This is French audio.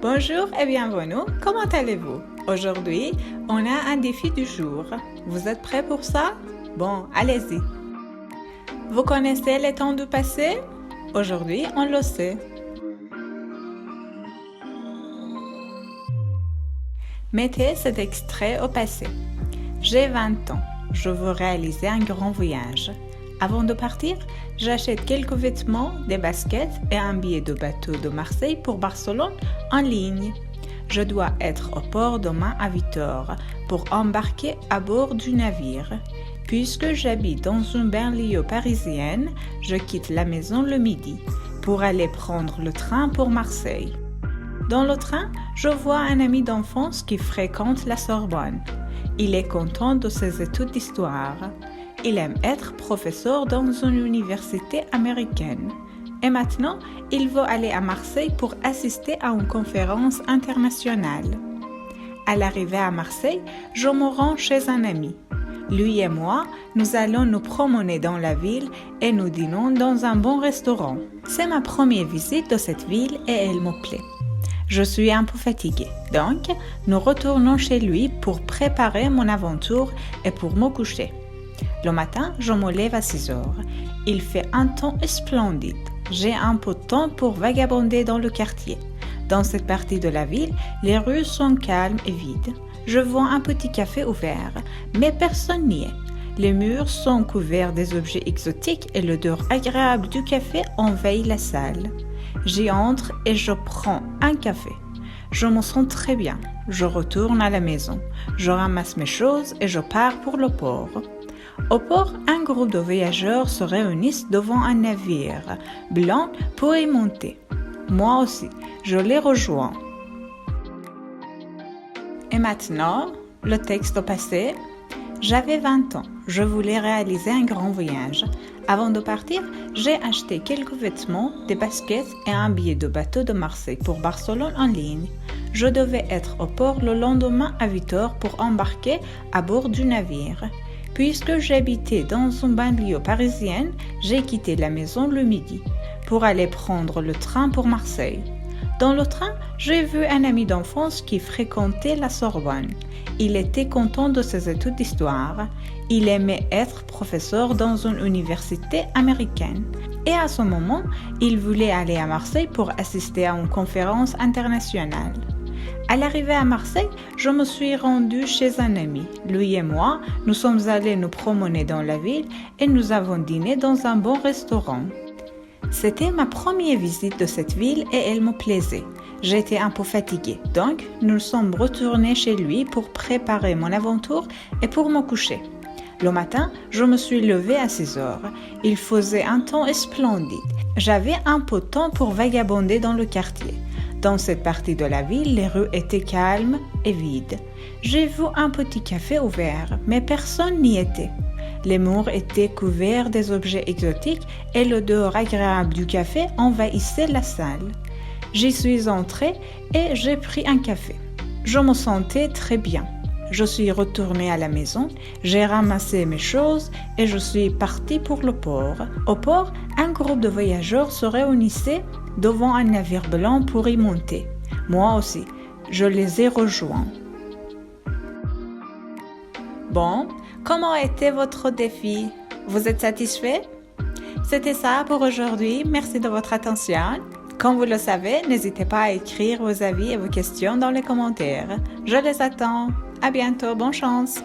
Bonjour et bienvenue, comment allez-vous? Aujourd'hui, on a un défi du jour. Vous êtes prêts pour ça? Bon, allez-y. Vous connaissez les temps du passé? Aujourd'hui, on le sait. Mettez cet extrait au passé. J'ai 20 ans. Je veux réaliser un grand voyage. Avant de partir, j'achète quelques vêtements, des baskets et un billet de bateau de Marseille pour Barcelone en ligne. Je dois être au port demain à 8 heures pour embarquer à bord du navire. Puisque j'habite dans une banlieue parisienne, je quitte la maison le midi pour aller prendre le train pour Marseille. Dans le train, je vois un ami d'enfance qui fréquente la Sorbonne. Il est content de ses études d'histoire. Il aime être professeur dans une université américaine. Et maintenant, il veut aller à Marseille pour assister à une conférence internationale. À l'arrivée à Marseille, je me rends chez un ami. Lui et moi, nous allons nous promener dans la ville et nous dînons dans un bon restaurant. C'est ma première visite de cette ville et elle me plaît. Je suis un peu fatiguée, donc nous retournons chez lui pour préparer mon aventure et pour me coucher. Le matin, je me lève à 6 heures. Il fait un temps splendide. J'ai un peu de temps pour vagabonder dans le quartier. Dans cette partie de la ville, les rues sont calmes et vides. Je vois un petit café ouvert, mais personne n'y est. Les murs sont couverts des objets exotiques et l'odeur agréable du café envahit la salle. J'y entre et je prends un café. Je me sens très bien. Je retourne à la maison. Je ramasse mes choses et je pars pour le port. Au port, un groupe de voyageurs se réunissent devant un navire blanc pour y monter. Moi aussi, je les rejoins. Et maintenant, le texte au passé. J'avais 20 ans. Je voulais réaliser un grand voyage. Avant de partir, j'ai acheté quelques vêtements, des baskets et un billet de bateau de Marseille pour Barcelone en ligne. Je devais être au port le lendemain à 8 heures pour embarquer à bord du navire. Puisque j'habitais dans une banlieue parisienne, j'ai quitté la maison le midi pour aller prendre le train pour Marseille. Dans le train, j'ai vu un ami d'enfance qui fréquentait la Sorbonne. Il était content de ses études d'histoire. Il aimait être professeur dans une université américaine. Et à ce moment, il voulait aller à Marseille pour assister à une conférence internationale. À l'arrivée à Marseille, je me suis rendue chez un ami. Lui et moi, nous sommes allés nous promener dans la ville et nous avons dîné dans un bon restaurant. C'était ma première visite de cette ville et elle me plaisait. J'étais un peu fatiguée, donc nous sommes retournés chez lui pour préparer mon aventure et pour me coucher. Le matin, je me suis levée à 6 heures. Il faisait un temps splendide. J'avais un peu de temps pour vagabonder dans le quartier. Dans cette partie de la ville, les rues étaient calmes et vides. J'ai vu un petit café ouvert, mais personne n'y était. Les murs étaient couverts des objets exotiques et l'odeur agréable du café envahissait la salle. J'y suis entrée et j'ai pris un café. Je me sentais très bien. Je suis retournée à la maison, j'ai ramassé mes choses et je suis partie pour le port. Au port, un groupe de voyageurs se réunissait devant un navire blanc pour y monter. Moi aussi, je les ai rejoints. Bon, comment était votre défi? Vous êtes satisfait? C'était ça pour aujourd'hui. Merci de votre attention. Comme vous le savez, n'hésitez pas à écrire vos avis et vos questions dans les commentaires. Je les attends. À bientôt. Bonne chance.